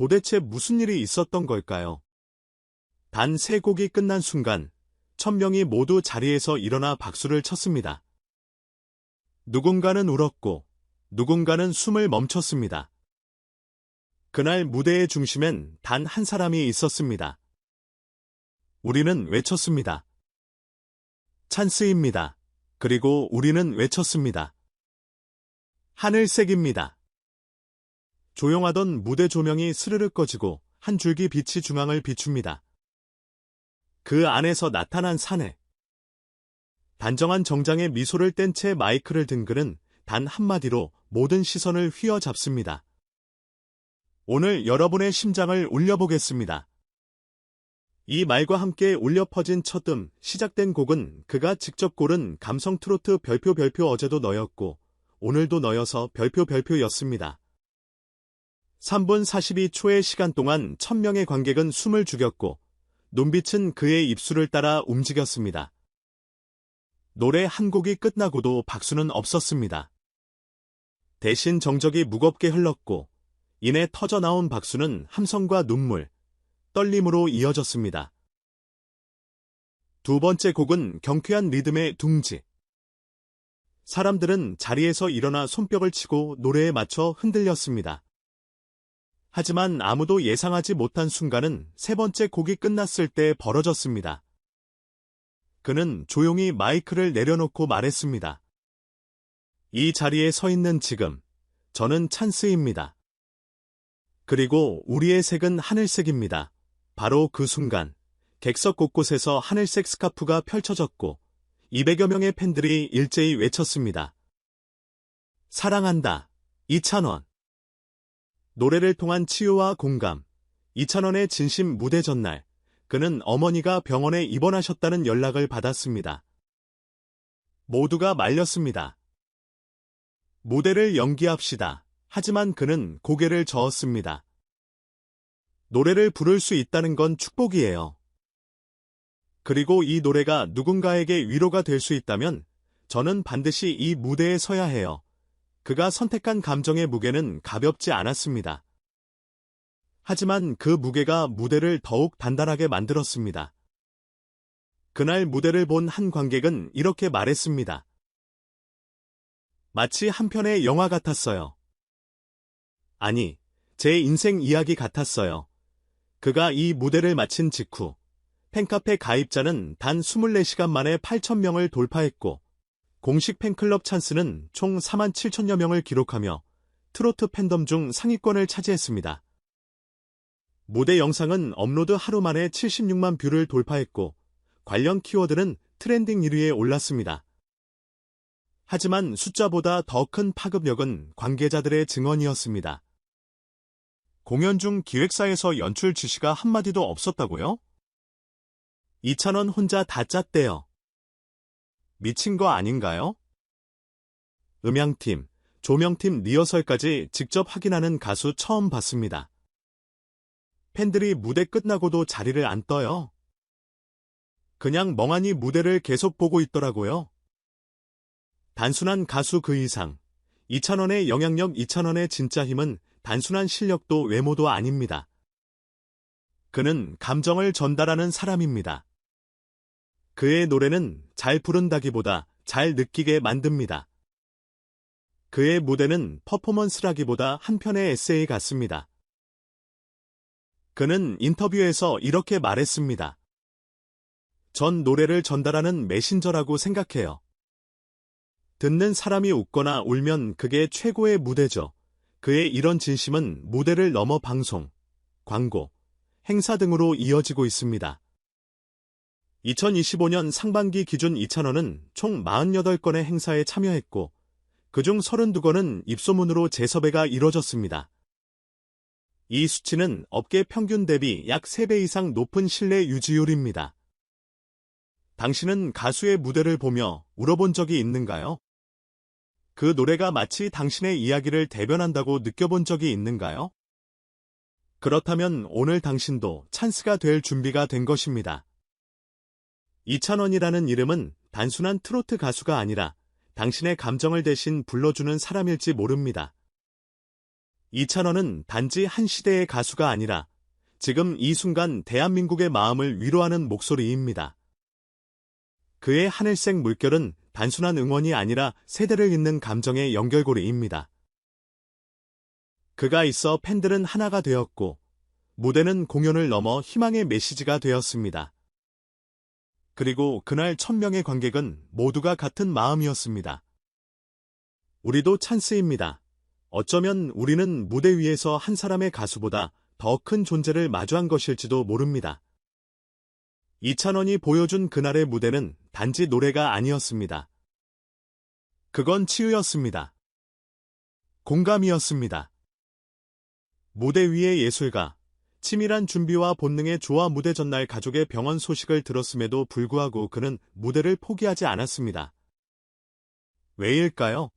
도대체 무슨 일이 있었던 걸까요? 단 3곡이 끝난 순간 1000명이 모두 자리에서 일어나 박수를 쳤습니다. 누군가는 울었고 누군가는 숨을 멈췄습니다. 그날 무대의 중심엔 단 한 사람이 있었습니다. 우리는 외쳤습니다. 찬스입니다. 그리고 우리는 외쳤습니다. 하늘색입니다. 조용하던 무대 조명이 스르륵 꺼지고 한 줄기 빛이 중앙을 비춥니다. 그 안에서 나타난 사내. 단정한 정장에 미소를 뗀 채 마이크를 든 그는 단 한마디로 모든 시선을 휘어잡습니다. 오늘 여러분의 심장을 울려보겠습니다. 이 말과 함께 울려 퍼진 첫 시작된 곡은 그가 직접 고른 감성 트로트 별표 어제도 너였고 오늘도 너여서 별표였습니다. 3분 42초의 시간 동안 1000명의 관객은 숨을 죽였고 눈빛은 그의 입술을 따라 움직였습니다. 노래 한 곡이 끝나고도 박수는 없었습니다. 대신 정적이 무겁게 흘렀고 이내 터져나온 박수는 함성과 눈물, 떨림으로 이어졌습니다. 두 번째 곡은 경쾌한 리듬의 둥지. 사람들은 자리에서 일어나 손뼉을 치고 노래에 맞춰 흔들렸습니다. 하지만 아무도 예상하지 못한 순간은 세 번째 곡이 끝났을 때 벌어졌습니다. 그는 조용히 마이크를 내려놓고 말했습니다. 이 자리에 서 있는 지금, 저는 찬스입니다. 그리고 우리의 색은 하늘색입니다. 바로 그 순간, 객석 곳곳에서 하늘색 스카프가 펼쳐졌고 200여 명의 팬들이 일제히 외쳤습니다. 사랑한다, 이찬원. 노래를 통한 치유와 공감, 이찬원의 진심 무대 전날, 그는 어머니가 병원에 입원하셨다는 연락을 받았습니다. 모두가 말렸습니다. 무대를 연기합시다. 하지만 그는 고개를 저었습니다. 노래를 부를 수 있다는 건 축복이에요. 그리고 이 노래가 누군가에게 위로가 될 수 있다면 저는 반드시 이 무대에 서야 해요. 그가 선택한 감정의 무게는 가볍지 않았습니다. 하지만 그 무게가 무대를 더욱 단단하게 만들었습니다. 그날 무대를 본 한 관객은 이렇게 말했습니다. 마치 한 편의 영화 같았어요. 아니, 제 인생 이야기 같았어요. 그가 이 무대를 마친 직후 팬카페 가입자는 단 24시간 만에 8,000명을 돌파했고 공식 팬클럽 찬스는 총 47,000여 명을 기록하며 트로트 팬덤 중 상위권을 차지했습니다. 무대 영상은 업로드 하루 만에 76만 뷰를 돌파했고 관련 키워드는 트렌딩 1위에 올랐습니다. 하지만 숫자보다 더 큰 파급력은 관계자들의 증언이었습니다. 공연 중 기획사에서 연출 지시가 한마디도 없었다고요? 이찬원 혼자 다 짰대요. 미친 거 아닌가요? 음향팀, 조명팀 리허설까지 직접 확인하는 가수 처음 봤습니다. 팬들이 무대 끝나고도 자리를 안 떠요. 그냥 멍하니 무대를 계속 보고 있더라고요. 단순한 가수 그 이상, 이찬원의 영향력, 이찬원의 진짜 힘은 단순한 실력도 외모도 아닙니다. 그는 감정을 전달하는 사람입니다. 그의 노래는 잘 부른다기보다 잘 느끼게 만듭니다. 그의 무대는 퍼포먼스라기보다 한 편의 에세이 같습니다. 그는 인터뷰에서 이렇게 말했습니다. 전 노래를 전달하는 메신저라고 생각해요. 듣는 사람이 웃거나 울면 그게 최고의 무대죠. 그의 이런 진심은 무대를 넘어 방송, 광고, 행사 등으로 이어지고 있습니다. 2025년 상반기 기준 이찬원은 총 48건의 행사에 참여했고 그중 32건은 입소문으로 재섭외가 이뤄졌습니다. 이 수치는 업계 평균 대비 약 3배 이상 높은 신뢰 유지율입니다. 당신은 가수의 무대를 보며 울어본 적이 있는가요? 그 노래가 마치 당신의 이야기를 대변한다고 느껴본 적이 있는가요? 그렇다면 오늘 당신도 찬스가 될 준비가 된 것입니다. 이찬원이라는 이름은 단순한 트로트 가수가 아니라 당신의 감정을 대신 불러주는 사람일지 모릅니다. 이찬원은 단지 한 시대의 가수가 아니라 지금 이 순간 대한민국의 마음을 위로하는 목소리입니다. 그의 하늘색 물결은 단순한 응원이 아니라 세대를 잇는 감정의 연결고리입니다. 그가 있어 팬들은 하나가 되었고, 무대는 공연을 넘어 희망의 메시지가 되었습니다. 그리고 그날 1000명의 관객은 모두가 같은 마음이었습니다. 우리도 찬스입니다. 어쩌면 우리는 무대 위에서 한 사람의 가수보다 더 큰 존재를 마주한 것일지도 모릅니다. 이찬원이 보여준 그날의 무대는 단지 노래가 아니었습니다. 그건 치유였습니다. 공감이었습니다. 무대 위의 예술가, 치밀한 준비와 본능의 조화. 무대 전날 가족의 병원 소식을 들었음에도 불구하고 그는 무대를 포기하지 않았습니다. 왜일까요?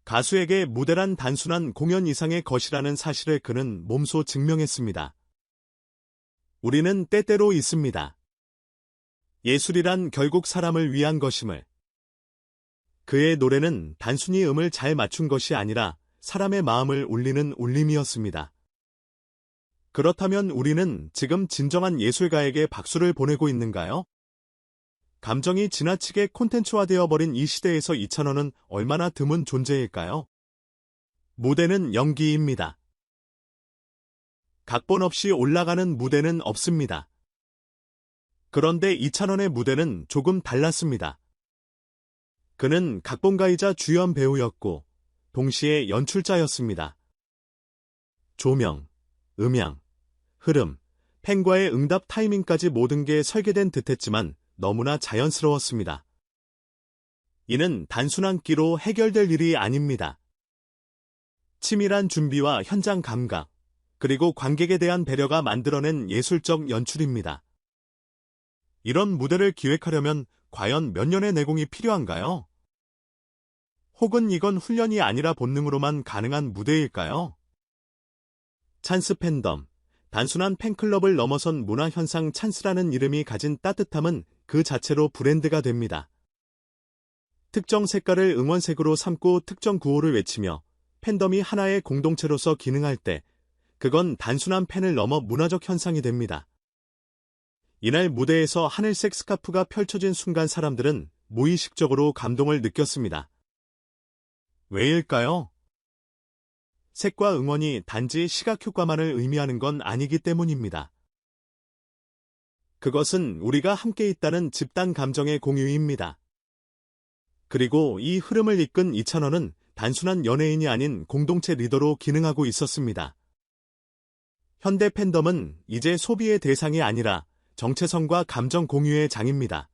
가수에게 무대란 단순한 공연 이상의 것이라는 사실을 그는 몸소 증명했습니다. 우리는 때때로 있습니다. 예술이란 결국 사람을 위한 것임을. 그의 노래는 단순히 음을 잘 맞춘 것이 아니라 사람의 마음을 울리는 울림이었습니다. 그렇다면 우리는 지금 진정한 예술가에게 박수를 보내고 있는가요? 감정이 지나치게 콘텐츠화되어 버린 이 시대에서 이찬원은 얼마나 드문 존재일까요? 무대는 연기입니다. 각본 없이 올라가는 무대는 없습니다. 그런데 이찬원의 무대는 조금 달랐습니다. 그는 각본가이자 주연 배우였고 동시에 연출자였습니다. 조명, 음향, 흐름, 팬과의 응답 타이밍까지 모든 게 설계된 듯했지만 너무나 자연스러웠습니다. 이는 단순한 끼로 해결될 일이 아닙니다. 치밀한 준비와 현장 감각, 그리고 관객에 대한 배려가 만들어낸 예술적 연출입니다. 이런 무대를 기획하려면 과연 몇 년의 내공이 필요한가요? 혹은 이건 훈련이 아니라 본능으로만 가능한 무대일까요? 찬스 팬덤, 단순한 팬클럽을 넘어선 문화현상. 찬스라는 이름이 가진 따뜻함은 그 자체로 브랜드가 됩니다. 특정 색깔을 응원색으로 삼고 특정 구호를 외치며 팬덤이 하나의 공동체로서 기능할 때 그건 단순한 팬을 넘어 문화적 현상이 됩니다. 이날 무대에서 하늘색 스카프가 펼쳐진 순간 사람들은 무의식적으로 감동을 느꼈습니다. 왜일까요? 색과 응원이 단지 시각효과만을 의미하는 건 아니기 때문입니다. 그것은 우리가 함께 있다는 집단 감정의 공유입니다. 그리고 이 흐름을 이끈 이찬원은 단순한 연예인이 아닌 공동체 리더로 기능하고 있었습니다. 현대 팬덤은 이제 소비의 대상이 아니라 정체성과 감정 공유의 장입니다.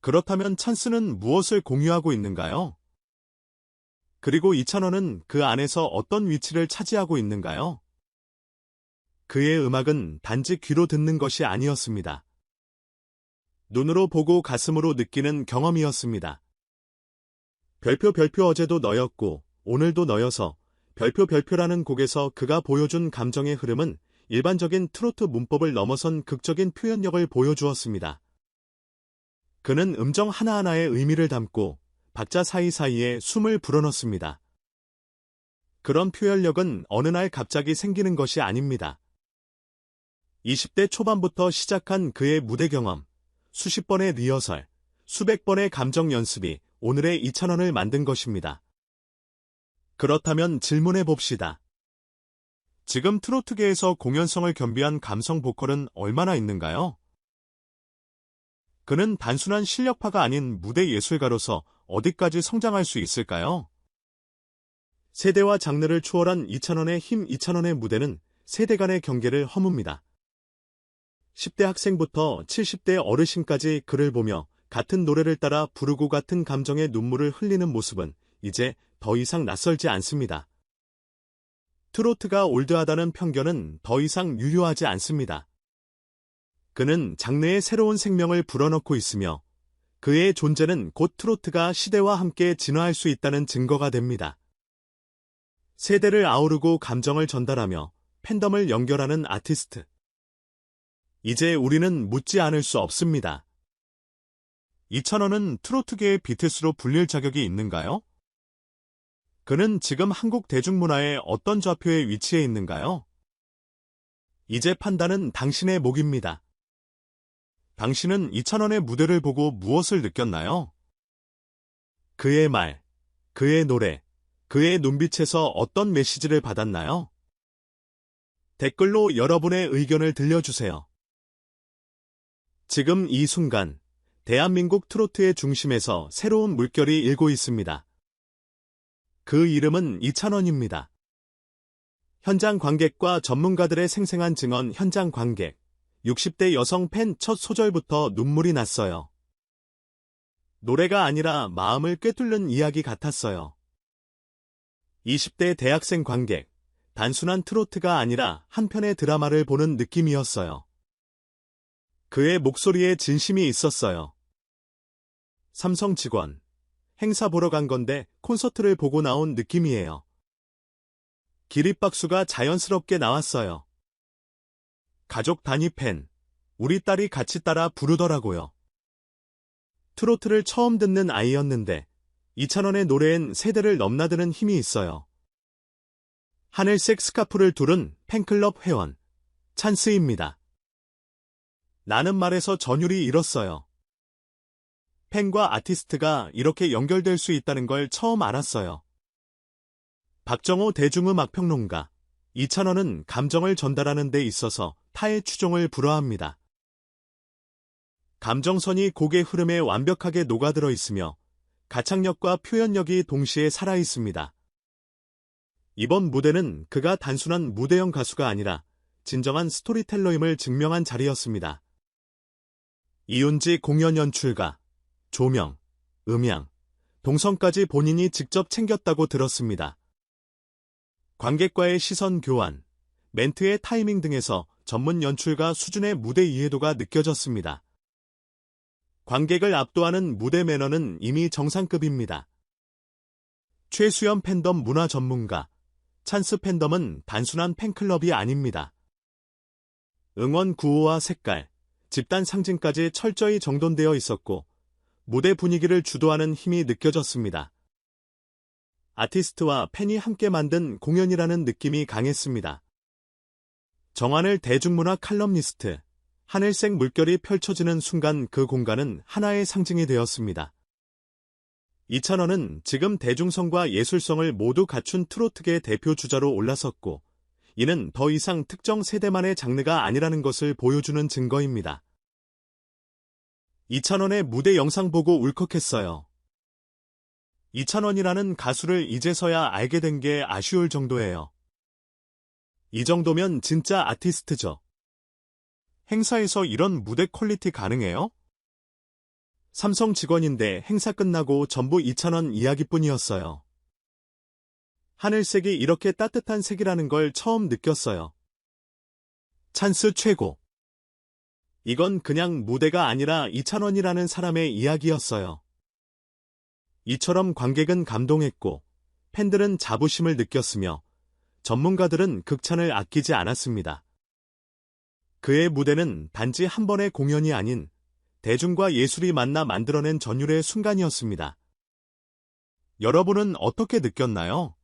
그렇다면 찬스는 무엇을 공유하고 있는가요? 그리고 이찬원은 그 안에서 어떤 위치를 차지하고 있는가요? 그의 음악은 단지 귀로 듣는 것이 아니었습니다. 눈으로 보고 가슴으로 느끼는 경험이었습니다. 별표 어제도 너였고 오늘도 너여서 별표라는 곡에서 그가 보여준 감정의 흐름은 일반적인 트로트 문법을 넘어선 극적인 표현력을 보여주었습니다. 그는 음정 하나하나에 의미를 담고 박자 사이사이에 숨을 불어넣습니다. 그런 표현력은 어느 날 갑자기 생기는 것이 아닙니다. 20대 초반부터 시작한 그의 무대 경험, 수십 번의 리허설, 수백 번의 감정 연습이 오늘의 이찬원을 만든 것입니다. 그렇다면 질문해 봅시다. 지금 트로트계에서 공연성을 겸비한 감성 보컬은 얼마나 있는가요? 그는 단순한 실력파가 아닌 무대 예술가로서 어디까지 성장할 수 있을까요? 세대와 장르를 초월한 이찬원의 힘. 이찬원의 무대는 세대 간의 경계를 허뭅니다. 10대 학생부터 70대 어르신까지 그를 보며 같은 노래를 따라 부르고 같은 감정의 눈물을 흘리는 모습은 이제 더 이상 낯설지 않습니다. 트로트가 올드하다는 편견은 더 이상 유효하지 않습니다. 그는 장르에 새로운 생명을 불어넣고 있으며 그의 존재는 곧 트로트가 시대와 함께 진화할 수 있다는 증거가 됩니다. 세대를 아우르고 감정을 전달하며 팬덤을 연결하는 아티스트. 이제 우리는 묻지 않을 수 없습니다. 이찬원은 트로트계의 비트스로 불릴 자격이 있는가요? 그는 지금 한국 대중문화의 어떤 좌표에 위치해 있는가요? 이제 판단은 당신의 몫입니다. 당신은 이찬원의 무대를 보고 무엇을 느꼈나요? 그의 말, 그의 노래, 그의 눈빛에서 어떤 메시지를 받았나요? 댓글로 여러분의 의견을 들려주세요. 지금 이 순간, 대한민국 트로트의 중심에서 새로운 물결이 일고 있습니다. 그 이름은 이찬원입니다. 현장 관객과 전문가들의 생생한 증언 현장 관객, 60대 여성 팬 첫 소절부터 눈물이 났어요. 노래가 아니라 마음을 꿰뚫는 이야기 같았어요. 20대 대학생 관객, 단순한 트로트가 아니라 한 편의 드라마를 보는 느낌이었어요. 그의 목소리에 진심이 있었어요. 삼성 직원, 행사 보러 간 건데 콘서트를 보고 나온 느낌이에요. 기립박수가 자연스럽게 나왔어요. 가족 단위 팬, 우리 딸이 같이 따라 부르더라고요. 트로트를 처음 듣는 아이였는데 이찬원의 노래엔 세대를 넘나드는 힘이 있어요. 하늘색 스카프를 두른 팬클럽 회원, 찬스입니다. 나는 말에서 전율이 일었어요. 팬과 아티스트가 이렇게 연결될 수 있다는 걸 처음 알았어요. 박정호 대중음악평론가, 이찬원은 감정을 전달하는 데 있어서 타의 추종을 불허합니다. 감정선이 곡의 흐름에 완벽하게 녹아들어 있으며 가창력과 표현력이 동시에 살아있습니다. 이번 무대는 그가 단순한 무대형 가수가 아니라 진정한 스토리텔러임을 증명한 자리였습니다. 이윤지 공연 연출가, 조명, 음향, 동선까지 본인이 직접 챙겼다고 들었습니다. 관객과의 시선 교환, 멘트의 타이밍 등에서 전문 연출가 수준의 무대 이해도가 느껴졌습니다. 관객을 압도하는 무대 매너는 이미 정상급입니다. 최수연 팬덤 문화 전문가, 찬스 팬덤은 단순한 팬클럽이 아닙니다. 응원 구호와 색깔, 집단 상징까지 철저히 정돈되어 있었고 무대 분위기를 주도하는 힘이 느껴졌습니다. 아티스트와 팬이 함께 만든 공연이라는 느낌이 강했습니다. 정한을 대중문화 칼럼니스트, 하늘색 물결이 펼쳐지는 순간 그 공간은 하나의 상징이 되었습니다. 이찬원은 지금 대중성과 예술성을 모두 갖춘 트로트계의 대표 주자로 올라섰고, 이는 더 이상 특정 세대만의 장르가 아니라는 것을 보여주는 증거입니다. 이찬원의 무대 영상 보고 울컥했어요. 이찬원이라는 가수를 이제서야 알게 된 게 아쉬울 정도예요. 이 정도면 진짜 아티스트죠. 행사에서 이런 무대 퀄리티 가능해요? 삼성 직원인데 행사 끝나고 전부 이찬원 이야기뿐이었어요. 하늘색이 이렇게 따뜻한 색이라는 걸 처음 느꼈어요. 찬스 최고. 이건 그냥 무대가 아니라 이찬원이라는 사람의 이야기였어요. 이처럼 관객은 감동했고 팬들은 자부심을 느꼈으며 전문가들은 극찬을 아끼지 않았습니다. 그의 무대는 단지 한 번의 공연이 아닌 대중과 예술이 만나 만들어낸 전율의 순간이었습니다. 여러분은 어떻게 느꼈나요?